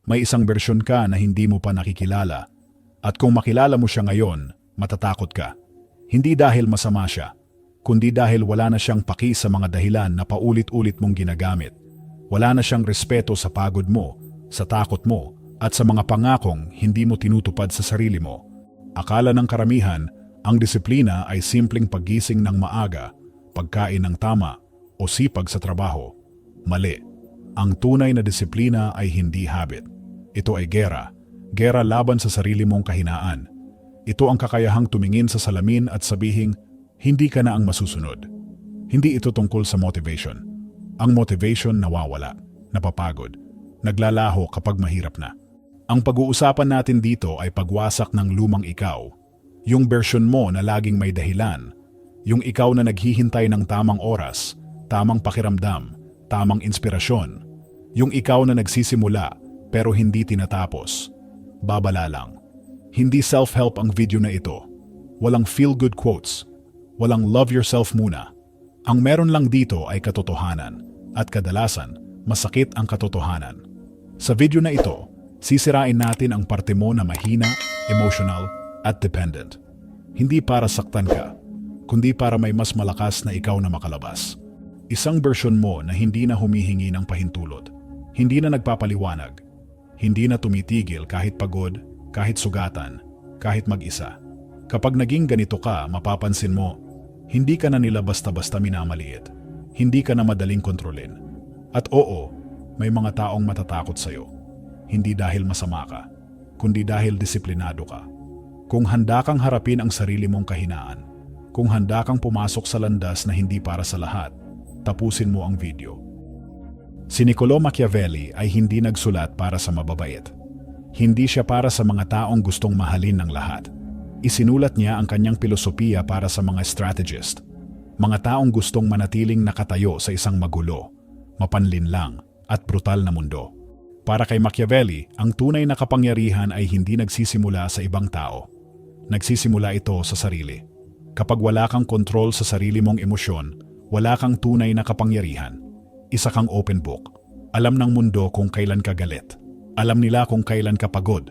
May isang bersyon ka na hindi mo pa nakikilala. At kung makilala mo siya ngayon, matatakot ka. Hindi dahil masama siya, kundi dahil wala na siyang paki sa mga dahilan na paulit-ulit mong ginagamit. Wala na siyang respeto sa pagod mo, sa takot mo, at sa mga pangakong hindi mo tinutupad sa sarili mo. Akala ng karamihan, ang disiplina ay simpleng paggising ng maaga, pagkain ng tama, o sipag sa trabaho. Mali. Ang tunay na disiplina ay hindi habit. Ito ay gera. Gera laban sa sarili mong kahinaan. Ito ang kakayahang tumingin sa salamin at sabihing, hindi ka na ang masusunod. Hindi ito tungkol sa motivation. Ang motivation nawawala, napapagod, naglalaho kapag mahirap na. Ang pag-uusapan natin dito ay pagwasak ng lumang ikaw. Yung version mo na laging may dahilan. Yung ikaw na naghihintay ng tamang oras, tamang pakiramdam, tamang inspirasyon. Yung ikaw na nagsisimula pero hindi tinatapos. Babala lang. Hindi self-help ang video na ito. Walang feel-good quotes. Walang love yourself muna. Ang meron lang dito ay katotohanan. At kadalasan, masakit ang katotohanan. Sa video na ito, sisirain natin ang parte mo na mahina, emotional, at dependent. Hindi para saktan ka, kundi para may mas malakas na ikaw na makalabas. Isang version mo na hindi na humihingi ng pahintulot. Hindi na nagpapaliwanag. Hindi na tumitigil kahit pagod, kahit sugatan, kahit mag-isa. Kapag naging ganito ka, mapapansin mo, hindi ka na nila basta-basta minamaliit. Hindi ka na madaling kontrolin. At oo, may mga taong matatakot sa'yo. Hindi dahil masama ka, kundi dahil disiplinado ka. Kung handa kang harapin ang sarili mong kahinaan, kung handa kang pumasok sa landas na hindi para sa lahat, tapusin mo ang video. Si Niccolò Machiavelli ay hindi nagsulat para sa mababait. Hindi siya para sa mga taong gustong mahalin ng lahat. Isinulat niya ang kanyang filosofiya para sa mga strategist, mga taong gustong manatiling nakatayo sa isang magulo, mapanlinlang at brutal na mundo. Para kay Machiavelli, ang tunay na kapangyarihan ay hindi nagsisimula sa ibang tao. Nagsisimula ito sa sarili. Kapag wala kang kontrol sa sarili mong emosyon, wala kang tunay na kapangyarihan. Isa kang open book. Alam ng mundo kung kailan ka galit. Alam nila kung kailan ka pagod.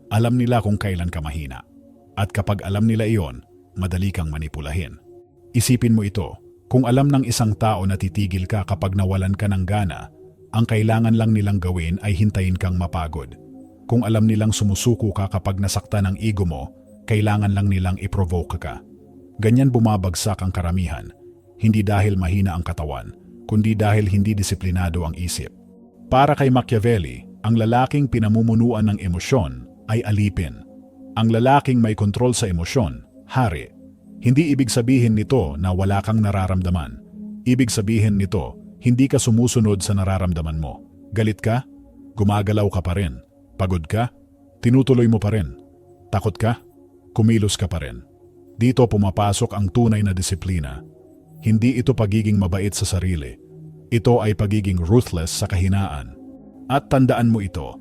Alam nila kung kailan ka mahina. At kapag alam nila iyon, madali kang manipulahin. Isipin mo ito, kung alam ng isang tao na titigil ka kapag nawalan ka ng gana, ang kailangan lang nilang gawin ay hintayin kang mapagod. Kung alam nilang sumusuko ka kapag nasaktan ang ego mo, kailangan lang nilang i-provoke ka. Ganyan bumabagsak ang karamihan, hindi dahil mahina ang katawan, kundi dahil hindi disiplinado ang isip. Para kay Machiavelli, ang lalaking pinamumunuan ng emosyon ay alipin. Ang lalaking may kontrol sa emosyon, hari. Hindi ibig sabihin nito na wala kang nararamdaman. Ibig sabihin nito, hindi ka sumusunod sa nararamdaman mo. Galit ka? Gumagalaw ka pa rin. Pagod ka? Tinutuloy mo pa rin. Takot ka? Kumilos ka pa rin. Dito pumapasok ang tunay na disiplina. Hindi ito pagiging mabait sa sarili. Ito ay pagiging ruthless sa kahinaan. At tandaan mo ito,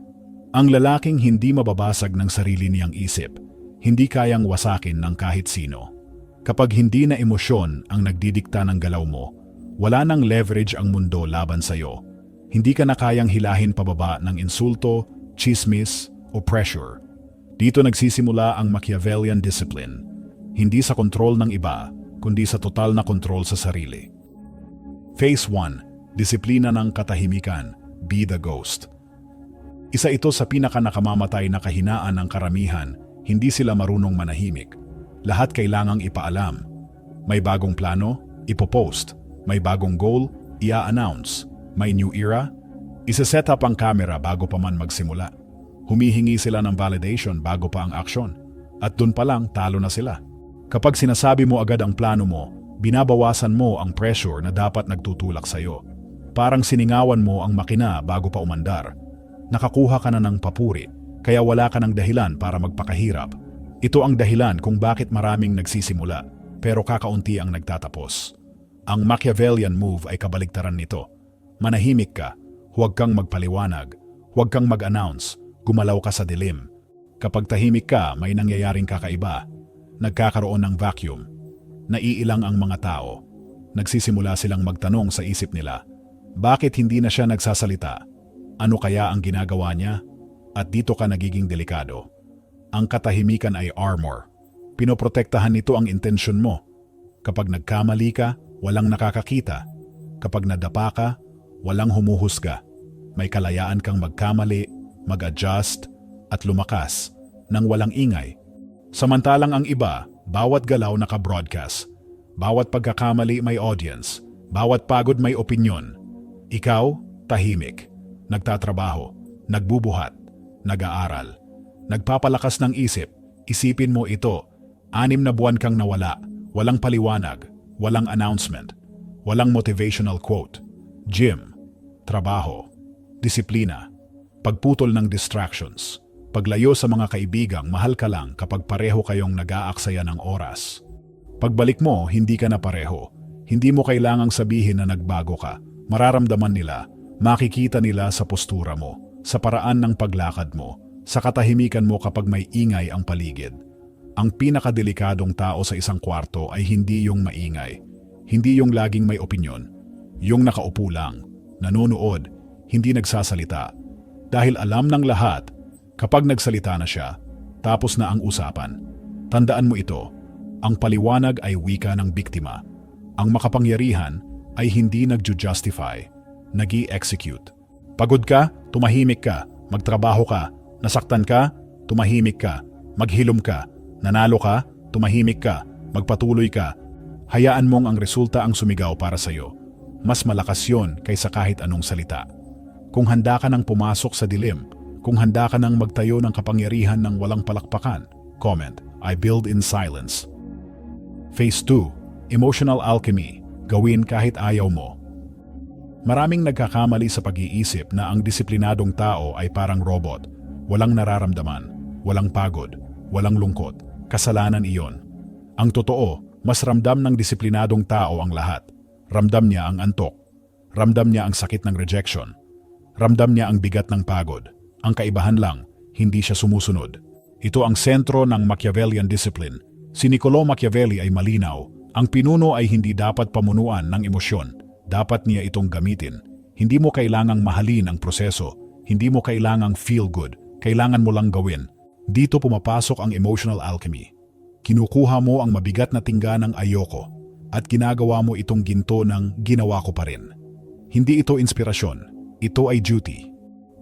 ang lalaking hindi mababasag ng sarili niyang isip, hindi kayang wasakin ng kahit sino. Kapag hindi na emosyon ang nagdidikta ng galaw mo, wala nang leverage ang mundo laban sa'yo. Hindi ka na kayang hilahin pababa ng insulto, chismis, o pressure. Dito nagsisimula ang Machiavellian discipline. Hindi sa kontrol ng iba, kundi sa total na kontrol sa sarili. Phase 1. Disiplina ng katahimikan. Be the ghost. Isa ito sa pinaka-nakamamatay na kahinaan ng karamihan. Hindi sila marunong manahimik. Lahat kailangang ipaalam. May bagong plano? Ipopost. May bagong goal? Ia-announce. May new era? Isa-set up ang camera bago pa man magsimula. Humihingi sila ng validation bago pa ang aksyon. At dun pa lang talo na sila. Kapag sinasabi mo agad ang plano mo, binabawasan mo ang pressure na dapat nagtutulak sa'yo. Parang siningawan mo ang makina bago pa umandar. Nakakuha ka na ng papuri, kaya wala ka ng dahilan para magpakahirap. Ito ang dahilan kung bakit maraming nagsisimula, pero kakaunti ang nagtatapos. Ang Machiavellian move ay kabaligtaran nito. Manahimik ka, huwag kang magpaliwanag, huwag kang mag-announce, gumalaw ka sa dilim. Kapag tahimik ka, may nangyayaring kakaiba. Nagkakaroon ng vacuum. Naiilang ang mga tao. Nagsisimula silang magtanong sa isip nila, bakit hindi na siya nagsasalita? Ano kaya ang ginagawa niya? At dito ka nagiging delikado. Ang katahimikan ay armor. Pinoprotektahan nito ang intensyon mo. Kapag nagkamali ka, walang nakakakita. Kapag nadapa ka, walang humuhusga. May kalayaan kang magkamali, mag-adjust, at lumakas nang walang ingay. Samantalang ang iba, bawat galaw naka-broadcast. Bawat pagkakamali may audience. Bawat pagod may opinyon. Ikaw, tahimik. Nagtatrabaho, nagbubuhat, nag-aaral. Nagpapalakas ng isip. Isipin mo ito. 6 na buwan kang nawala. Walang paliwanag. Walang announcement. Walang motivational quote. Gym. Trabaho. Disiplina. Pagputol ng distractions. Paglayo sa mga kaibigang mahal ka lang kapag pareho kayong nag-aaksaya ng oras. Pagbalik mo, hindi ka na pareho. Hindi mo kailangang sabihin na nagbago ka. Mararamdaman nila, makikita nila sa postura mo, sa paraan ng paglakad mo, sa katahimikan mo kapag may ingay ang paligid. Ang pinakadelikadong tao sa isang kwarto ay hindi yung maingay. Hindi yung laging may opinyon. Yung nakaupo lang, nanonood, hindi nagsasalita. Dahil alam ng lahat, kapag nagsalita na siya, tapos na ang usapan. Tandaan mo ito, ang paliwanag ay wika ng biktima. Ang makapangyarihan ay hindi nagju-justify, nag-i-execute. Pagod ka, tumahimik ka, magtrabaho ka, nasaktan ka, tumahimik ka, maghilom ka, nanalo ka, tumahimik ka, magpatuloy ka. Hayaan mong ang resulta ang sumigaw para sa'yo. Mas malakas yon kaysa kahit anong salita. Kung handa ka nang pumasok sa dilim, kung handa ka nang magtayo ng kapangyarihan ng walang palakpakan, comment, I build in silence. Phase 2, Emotional Alchemy, gawin kahit ayaw mo. Maraming nagkakamali sa pag-iisip na ang disiplinadong tao ay parang robot, walang nararamdaman, walang pagod, walang lungkot, kasalanan iyon. Ang totoo, mas ramdam ng disiplinadong tao ang lahat. Ramdam niya ang antok, ramdam niya ang sakit ng rejection, ramdam niya ang bigat ng pagod. Ang kaibahan lang, hindi siya sumusunod. Ito ang sentro ng Machiavellian discipline. Si Niccolò Machiavelli ay malinaw. Ang pinuno ay hindi dapat pamunuan ng emosyon. Dapat niya itong gamitin. Hindi mo kailangang mahalin ang proseso. Hindi mo kailangang feel good. Kailangan mo lang gawin. Dito pumapasok ang emotional alchemy. Kinukuha mo ang mabigat na tingga ng ayoko at ginagawa mo itong ginto ng ginawa ko pa rin. Hindi ito inspirasyon. Ito ay duty.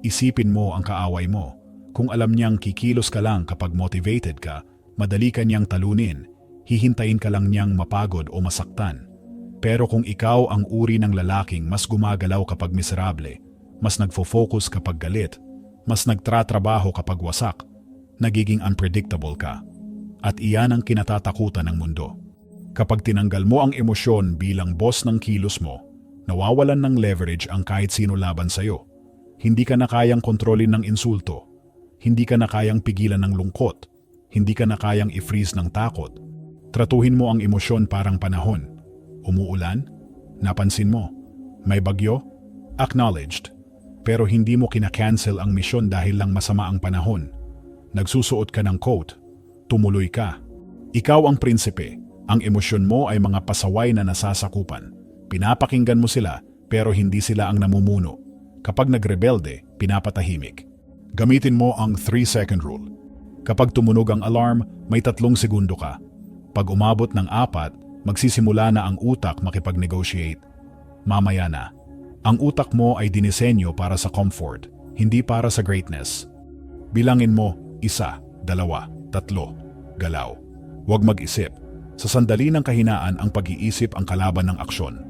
Isipin mo ang kaaway mo. Kung alam niyang kikilos ka lang kapag motivated ka, madali ka niyang talunin, hihintayin ka lang niyang mapagod o masaktan. Pero kung ikaw ang uri ng lalaking mas gumagalaw kapag miserable, mas nagfo-focus kapag galit, mas nagtratrabaho kapag wasak, nagiging unpredictable ka. At iyan ang kinatatakutan ng mundo. Kapag tinanggal mo ang emosyon bilang boss ng kilos mo, nawawalan ng leverage ang kahit sino laban sa'yo. Hindi ka na kayang kontrolin ng insulto. Hindi ka na kayang pigilan ng lungkot. Hindi ka na kayang i-freeze ng takot. Tratuhin mo ang emosyon parang panahon. Umuulan? Napansin mo. May bagyo? Acknowledged. Pero hindi mo kina-cancel ang misyon dahil lang masama ang panahon. Nagsusuot ka ng coat. Tumuloy ka. Ikaw ang prinsipe. Ang emosyon mo ay mga pasaway na nasasakupan. Pinapakinggan mo sila pero hindi sila ang namumuno. Kapag nagrebelde, pinapatahimik. Gamitin mo ang 3-second rule. Kapag tumunog ang alarm, may 3 segundo ka. Pag umabot ng 4, magsisimula na ang utak makipag-negotiate. Mamaya na. Ang utak mo ay dinisenyo para sa comfort, hindi para sa greatness. Bilangin mo, 1, 2, 3, galaw. Huwag mag-isip. Sa sandali ng kahinaan ang pag-iisip ang kalaban ng aksyon.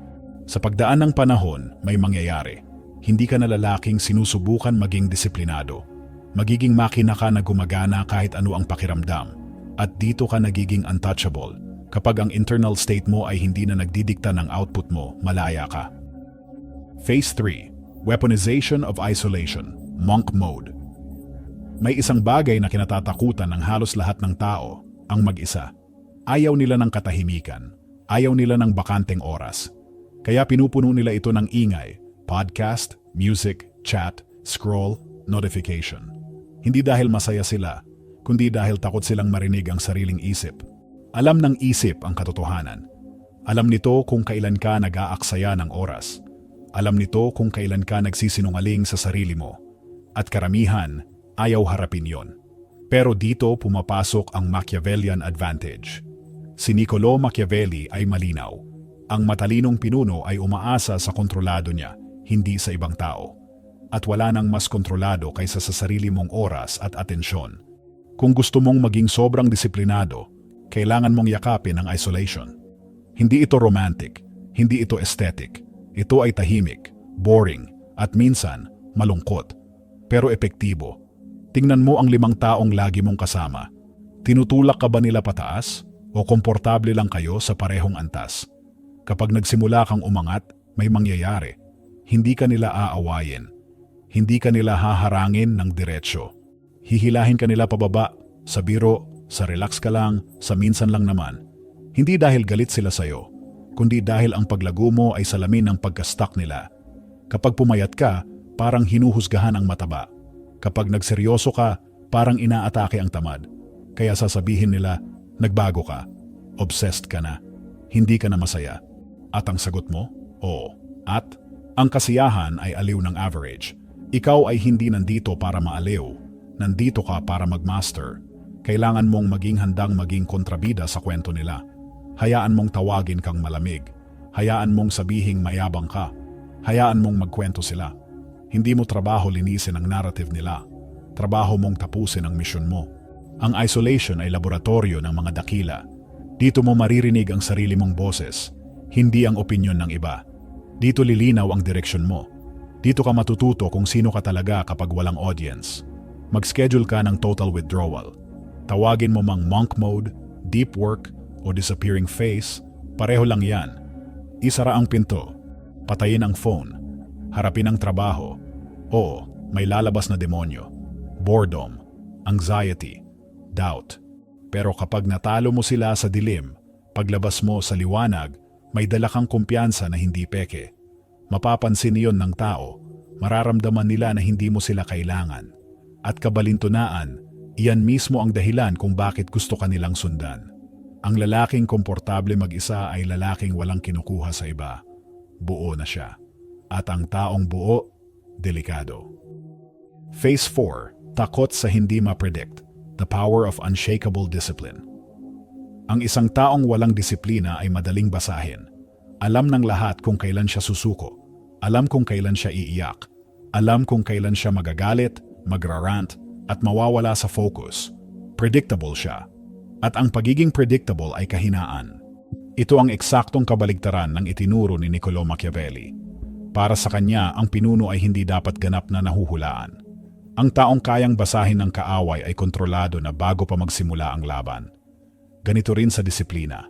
Sa pagdaan ng panahon, may mangyayari. Hindi ka na lalaking sinusubukan maging disiplinado. Magiging makina ka na gumagana kahit ano ang pakiramdam. At dito ka nagiging untouchable. Kapag ang internal state mo ay hindi na nagdidikta ng output mo, malaya ka. Phase 3. Weaponization of Isolation. Monk Mode. May isang bagay na kinatatakutan ng halos lahat ng tao, ang mag-isa. Ayaw nila ng katahimikan. Ayaw nila ng bakanteng oras. Kaya pinupuno nila ito ng ingay. Podcast, music, chat, scroll, notification. Hindi dahil masaya sila, kundi dahil takot silang marinig ang sariling isip. Alam ng isip ang katotohanan. Alam nito kung kailan ka nag-aaksaya ng oras. Alam nito kung kailan ka nagsisinungaling sa sarili mo. At karamihan, ayaw harapin yon. Pero dito pumapasok ang Machiavellian advantage. Si Niccolo Machiavelli ay malinaw. Ang matalinong pinuno ay umaasa sa kontrolado niya, hindi sa ibang tao. At wala nang mas kontrolado kaysa sa sarili mong oras at atensyon. Kung gusto mong maging sobrang disiplinado, kailangan mong yakapin ang isolation. Hindi ito romantic, hindi ito aesthetic. Ito ay tahimik, boring, at minsan malungkot. Pero epektibo. Tingnan mo ang 5 taong lagi mong kasama. Tinutulak ka ba nila pataas? O komportable lang kayo sa parehong antas? Kapag nagsimula kang umangat, may mangyayari. Hindi ka nila aawayin. Hindi ka nila haharangin ng diretsyo. Hihilahin ka nila pababa, sa biro, sa relax ka lang, sa minsan lang naman. Hindi dahil galit sila sa'yo, kundi dahil ang paglago mo ay salamin ng pagka-stuck nila. Kapag pumayat ka, parang hinuhusgahan ang mataba. Kapag nagseryoso ka, parang inaatake ang tamad. Kaya sasabihin nila, nagbago ka, obsessed ka na, hindi ka na masaya. At ang sagot mo? Oo. At ang kasiyahan ay aliw ng average. Ikaw ay hindi nandito para maaliw. Nandito ka para magmaster. Kailangan mong maging handang maging kontrabida sa kwento nila. Hayaan mong tawagin kang malamig. Hayaan mong sabihing mayabang ka. Hayaan mong magkwento sila. Hindi mo trabaho linisin ang narrative nila. Trabaho mong tapusin ang misyon mo. Ang isolation ay laboratorio ng mga dakila. Dito mo maririnig ang sarili mong boses, hindi ang opinyon ng iba. Dito lilinaw ang direksyon mo. Dito ka matututo kung sino ka talaga kapag walang audience. Mag-schedule ka ng total withdrawal. Tawagin mo mang monk mode, deep work, o disappearing phase, pareho lang yan. Isara ang pinto. Patayin ang phone. Harapin ang trabaho. Oo, may lalabas na demonyo. Boredom, anxiety, doubt. Pero kapag natalo mo sila sa dilim, paglabas mo sa liwanag, may dala kang kumpiyansa na hindi peke. Mapapansin niyon ng tao, mararamdaman nila na hindi mo sila kailangan. At kabalintunaan, iyan mismo ang dahilan kung bakit gusto ka nilang sundan. Ang lalaking komportable mag-isa ay lalaking walang kinukuha sa iba. Buo na siya. At ang taong buo, delikado. Phase 4, takot sa hindi ma-predict. The power of unshakable discipline. Ang isang taong walang disiplina ay madaling basahin. Alam ng lahat kung kailan siya susuko. Alam kung kailan siya iiyak. Alam kung kailan siya magagalit, magrarant, at mawawala sa focus. Predictable siya. At ang pagiging predictable ay kahinaan. Ito ang eksaktong kabaligtaran ng itinuro ni Niccolo Machiavelli. Para sa kanya, ang pinuno ay hindi dapat ganap na nahuhulaan. Ang taong kayang basahin ng kaaway ay kontrolado na bago pa magsimula ang laban. Ganito rin sa disiplina.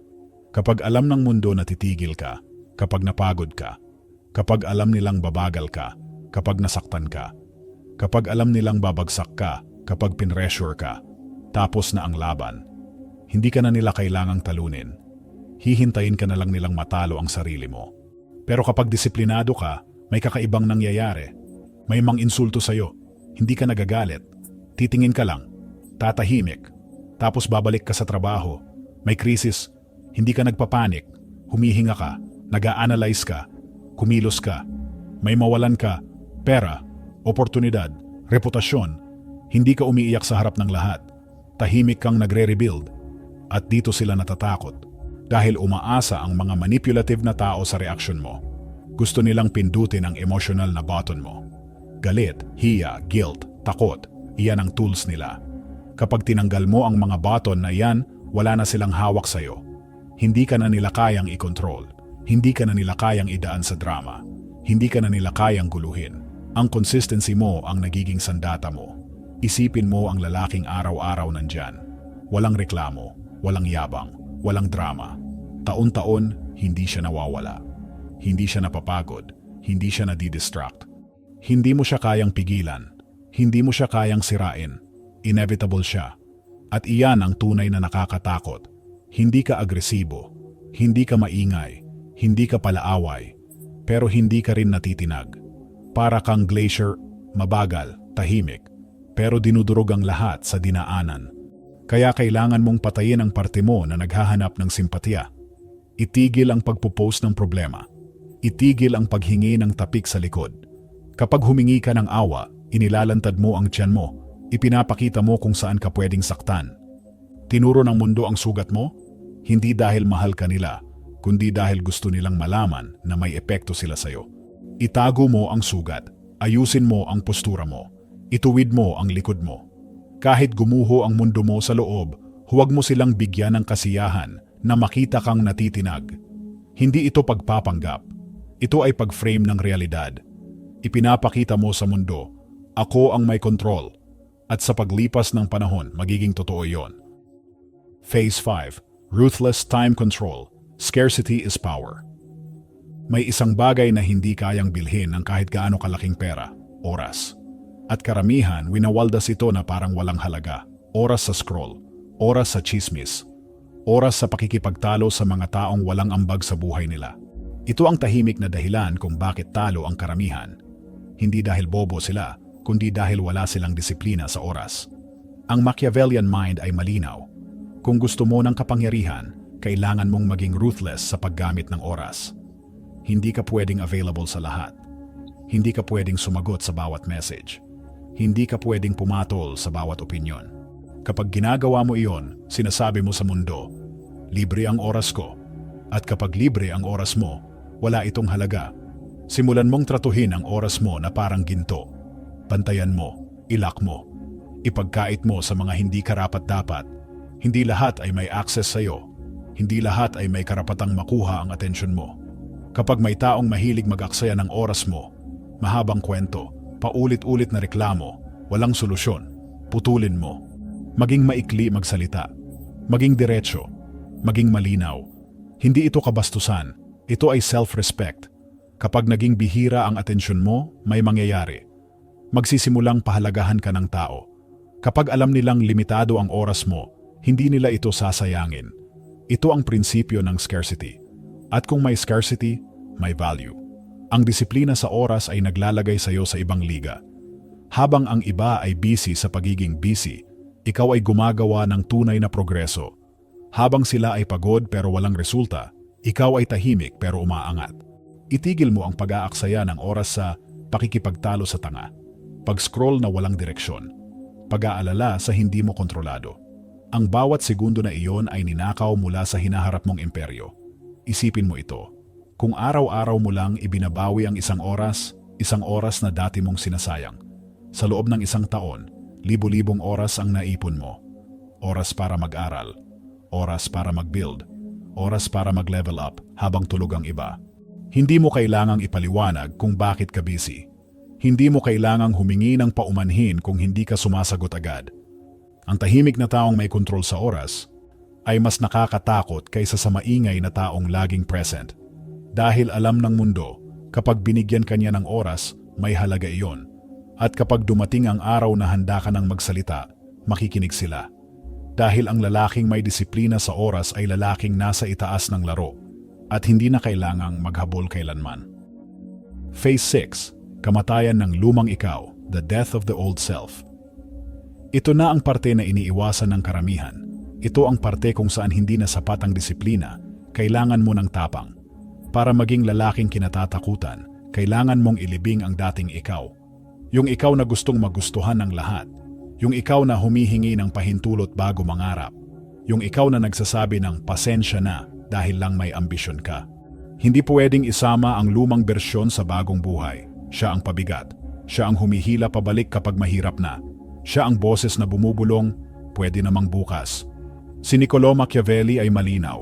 Kapag alam ng mundo na titigil ka, kapag napagod ka, kapag alam nilang babagal ka, kapag nasaktan ka, kapag alam nilang babagsak ka, kapag pinressure ka, tapos na ang laban. Hindi ka na nila kailangang talunin. Hihintayin ka na lang nilang matalo ang sarili mo. Pero kapag disiplinado ka, may kakaibang nangyayari. May mang-insulto sa'yo. Hindi ka nagagalit. Titingin ka lang. Tatahimik. Tapos babalik ka sa trabaho. May krisis. Hindi ka nagpapanik. Humihinga ka. Nag-a-analyze ka. Kumilos ka. May mawalan ka. Pera. Oportunidad. Reputasyon. Hindi ka umiiyak sa harap ng lahat. Tahimik kang nagre-rebuild. At dito sila natatakot. Dahil umaasa ang mga manipulative na tao sa reaksyon mo. Gusto nilang pindutin ang emotional na button mo. Galit, hiya, guilt, takot, iyan ang tools nila. Kapag tinanggal mo ang mga button na iyan, wala na silang hawak sa'yo. Hindi ka na nila kayang i-control. Hindi ka na nila kayang idaan sa drama. Hindi ka na nila kayang guluhin. Ang consistency mo ang nagiging sandata mo. Isipin mo ang lalaking araw-araw nandyan. Walang reklamo, walang yabang, walang drama. Taon-taon, hindi siya nawawala. Hindi siya napapagod. Hindi siya nadidistract. Hindi mo siya kayang pigilan. Hindi mo siya kayang sirain. Inevitable siya. At iyan ang tunay na nakakatakot. Hindi ka agresibo. Hindi ka maingay. Hindi ka palaaway. Pero hindi ka rin natitinag. Para kang glacier, mabagal, tahimik. Pero dinudurog ang lahat sa dinaanan. Kaya kailangan mong patayin ang parte mo na naghahanap ng simpatya. Itigil ang pagpupost ng problema. Itigil ang paghingi ng tapik sa likod. Kapag humingi ka ng awa, inilalantad mo ang tiyan mo. Ipinapakita mo kung saan ka pwedeng saktan. Tinuro ng mundo ang sugat mo, hindi dahil mahal ka nila, kundi dahil gusto nilang malaman na may epekto sila sa'yo. Itago mo ang sugat, ayusin mo ang postura mo, ituwid mo ang likod mo. Kahit gumuho ang mundo mo sa loob, huwag mo silang bigyan ng kasiyahan na makita kang natitinag. Hindi ito pagpapanggap. Ito ay pag-frame ng realidad. Ipinapakita mo sa mundo, ako ang may control. At sa paglipas ng panahon, magiging totoo yon. Phase 5. Ruthless Time Control. Scarcity is Power. May isang bagay na hindi kayang bilhin ng kahit gaano kalaking pera, oras. At karamihan, winawaldas ito na parang walang halaga. Oras sa scroll, oras sa chismis, oras sa pakikipagtalo sa mga taong walang ambag sa buhay nila. Ito ang tahimik na dahilan kung bakit talo ang karamihan. Hindi dahil bobo sila, kundi dahil wala silang disiplina sa oras. Ang Machiavellian mind ay malinaw. Kung gusto mo ng kapangyarihan, kailangan mong maging ruthless sa paggamit ng oras. Hindi ka pwedeng available sa lahat. Hindi ka pwedeng sumagot sa bawat message. Hindi ka pwedeng pumatol sa bawat opinyon. Kapag ginagawa mo iyon, sinasabi mo sa mundo, libre ang oras ko. At kapag libre ang oras mo, wala itong halaga. Simulan mong tratuhin ang oras mo na parang ginto. Bantayan mo, ilak mo, ipagkait mo sa mga hindi karapat-dapat. Hindi lahat ay may access sa iyo. Hindi lahat ay may karapatang makuha ang atensyon mo. Kapag may taong mahilig mag-aksaya ng oras mo, mahabang kwento, paulit-ulit na reklamo, walang solusyon, putulin mo. Maging maikli magsalita, maging diretsyo, maging malinaw. Hindi ito kabastusan, ito ay self-respect. Kapag naging bihira ang atensyon mo, may mangyayari. Magsisimulang pahalagahan ka ng tao. Kapag alam nilang limitado ang oras mo, hindi nila ito sasayangin. Ito ang prinsipyo ng scarcity. At kung may scarcity, may value. Ang disiplina sa oras ay naglalagay sa iyo sa ibang liga. Habang ang iba ay busy sa pagiging busy, ikaw ay gumagawa ng tunay na progreso. Habang sila ay pagod pero walang resulta, ikaw ay tahimik pero umaangat. Itigil mo ang pag-aaksaya ng oras sa pakikipagtalo sa tanga, pag-scroll na walang direksyon, pag-aalala sa hindi mo kontrolado. Ang bawat segundo na iyon ay ninakaw mula sa hinaharap mong imperyo. Isipin mo ito. Kung araw-araw mo lang ibinabawi ang isang oras na dati mong sinasayang. Sa loob ng isang taon, libo-libong oras ang naipon mo. Oras para mag-aral, oras para mag-build, oras para mag-level up habang tulog ang iba. Hindi mo kailangang ipaliwanag kung bakit ka busy. Hindi mo kailangang humingi ng paumanhin kung hindi ka sumasagot agad. Ang tahimik na taong may kontrol sa oras ay mas nakakatakot kaysa sa maingay na taong laging present. Dahil alam ng mundo, kapag binigyan kanya ng oras, may halaga iyon. At kapag dumating ang araw na handa ka ng magsalita, makikinig sila. Dahil ang lalaking may disiplina sa oras ay lalaking nasa itaas ng laro at hindi na kailangang maghabol kailanman. Phase 6. Kamatayan ng lumang ikaw, the death of the old self. Ito na ang parte na iniiwasan ng karamihan. Ito ang parte kung saan hindi na sapat ang disiplina, kailangan mo ng tapang. Para maging lalaking kinatatakutan, kailangan mong ilibing ang dating ikaw. Yung ikaw na gustong magustuhan ng lahat. Yung ikaw na humihingi ng pahintulot bago mangarap. Yung ikaw na nagsasabi ng pasensya na dahil lang may ambisyon ka. Hindi pwedeng isama ang lumang bersyon sa bagong buhay. Siya ang pabigat. Siya ang humihila pabalik kapag mahirap na. Siya ang boses na bumubulong, pwede namang bukas. Si Niccolò Machiavelli ay malinaw.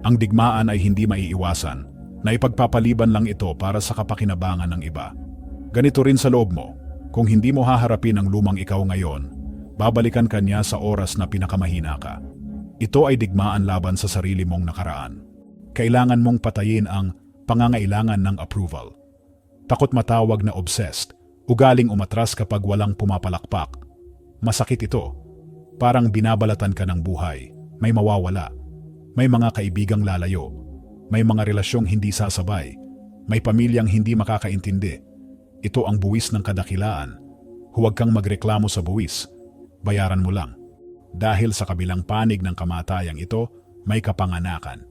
Ang digmaan ay hindi maiiwasan. Naipagpapaliban lang ito para sa kapakinabangan ng iba. Ganito rin sa loob mo. Kung hindi mo haharapin ang lumang ikaw ngayon, babalikan ka niya sa oras na pinakamahina ka. Ito ay digmaan laban sa sarili mong nakaraan. Kailangan mong patayin ang pangangailangan ng approval. Takot matawag na obsessed, ugaling umatras kapag walang pumapalakpak. Masakit ito. Parang binabalatan ka ng buhay. May mawawala. May mga kaibigang lalayo. May mga relasyong hindi sasabay. May pamilyang hindi makakaintindi. Ito ang buwis ng kadakilaan. Huwag kang magreklamo sa buwis. Bayaran mo lang. Dahil sa kabilang panig ng kamatayang ito, may kapanganakan.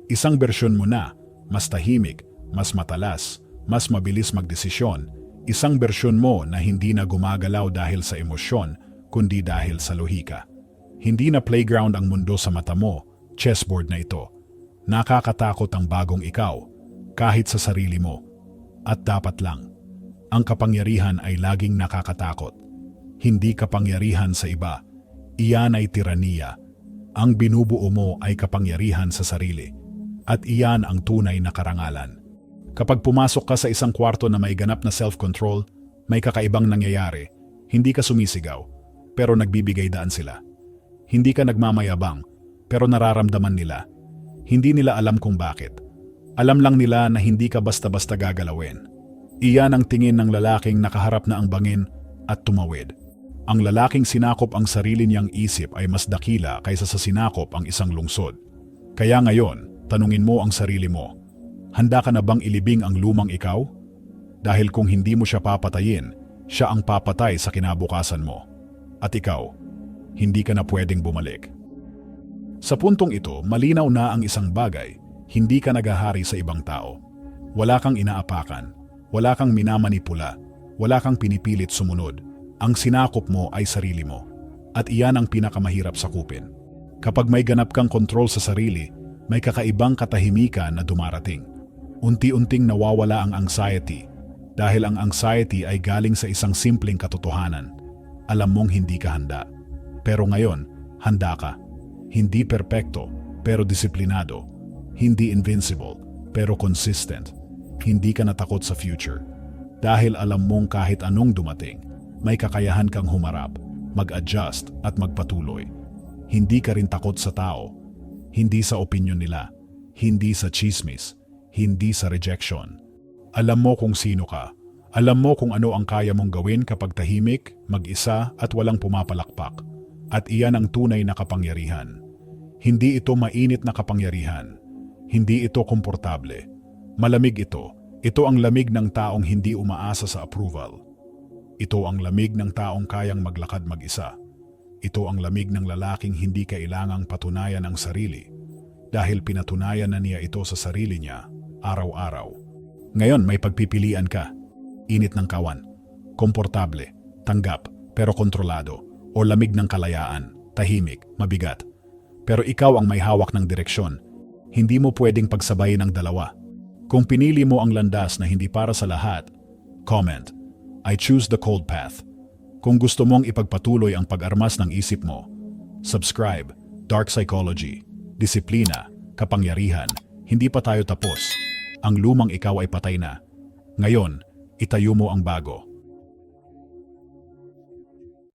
Isang bersyon mo na, mas tahimik, mas matalas, mas mabilis magdesisyon. Isang bersyon mo na hindi na gumagalaw dahil sa emosyon, kundi dahil sa lohika. Hindi na playground ang mundo sa mata mo, chessboard na ito. Nakakatakot ang bagong ikaw, kahit sa sarili mo. At dapat lang, ang kapangyarihan ay laging nakakatakot. Hindi kapangyarihan sa iba, iyan ay tiraniya. Ang binubuo mo ay kapangyarihan sa sarili. At iyan ang tunay na karangalan. Kapag pumasok ka sa isang kwarto na may ganap na self-control, may kakaibang nangyayari. Hindi ka sumisigaw, pero nagbibigay daan sila. Hindi ka nagmamayabang, pero nararamdaman nila. Hindi nila alam kung bakit. Alam lang nila na hindi ka basta-basta gagalawin. Iyan ang tingin ng lalaking nakaharap na ang bangin at tumawid. Ang lalaking sinakop ang sarili niyang isip ay mas dakila kaysa sa sinakop ang isang lungsod. Kaya ngayon, tanungin mo ang sarili mo. Handa ka na bang ilibing ang lumang ikaw? Dahil kung hindi mo siya papatayin, siya ang papatay sa kinabukasan mo. At ikaw, hindi ka na pwedeng bumalik. Sa puntong ito, malinaw na ang isang bagay, hindi ka nagahari sa ibang tao. Wala kang inaapakan, wala kang minamanipula, wala kang pinipilit sumunod. Ang sinakop mo ay sarili mo. At iyan ang pinakamahirap sakupin. Kapag may ganap kang kontrol sa sarili, may kakaibang katahimikan na dumarating. Unti-unting nawawala ang anxiety, dahil ang anxiety ay galing sa isang simpleng katotohanan. Alam mong hindi ka handa. Pero ngayon, handa ka. Hindi perpekto, pero disiplinado. Hindi invincible, pero consistent. Hindi ka natakot sa future. Dahil alam mong kahit anong dumating, may kakayahan kang humarap, mag-adjust at magpatuloy. Hindi ka rin takot sa tao. Hindi sa opinyon nila. Hindi sa chismis. Hindi sa rejection. Alam mo kung sino ka. Alam mo kung ano ang kaya mong gawin kapag tahimik, mag-isa at walang pumapalakpak. At iyan ang tunay na kapangyarihan. Hindi ito mainit na kapangyarihan. Hindi ito komportable. Malamig ito. Ito ang lamig ng taong hindi umaasa sa approval. Ito ang lamig ng taong kayang maglakad mag-isa. Ito ang lamig ng lalaking hindi kailangang patunayan ang sarili. Dahil pinatunayan na niya ito sa sarili niya, araw-araw. Ngayon may pagpipilian ka. Init ng kawan. Komportable. Tanggap, pero kontrolado. O lamig ng kalayaan. Tahimik, mabigat. Pero ikaw ang may hawak ng direksyon. Hindi mo pwedeng pagsabayin ang dalawa. Kung pinili mo ang landas na hindi para sa lahat, comment, I choose the cold path. Kung gusto mong ipagpatuloy ang pag-armas ng isip mo, subscribe, Dark Psychology, Disiplina, Kapangyarihan, hindi pa tayo tapos. Ang lumang ikaw ay patay na. Ngayon, itayo mo ang bago.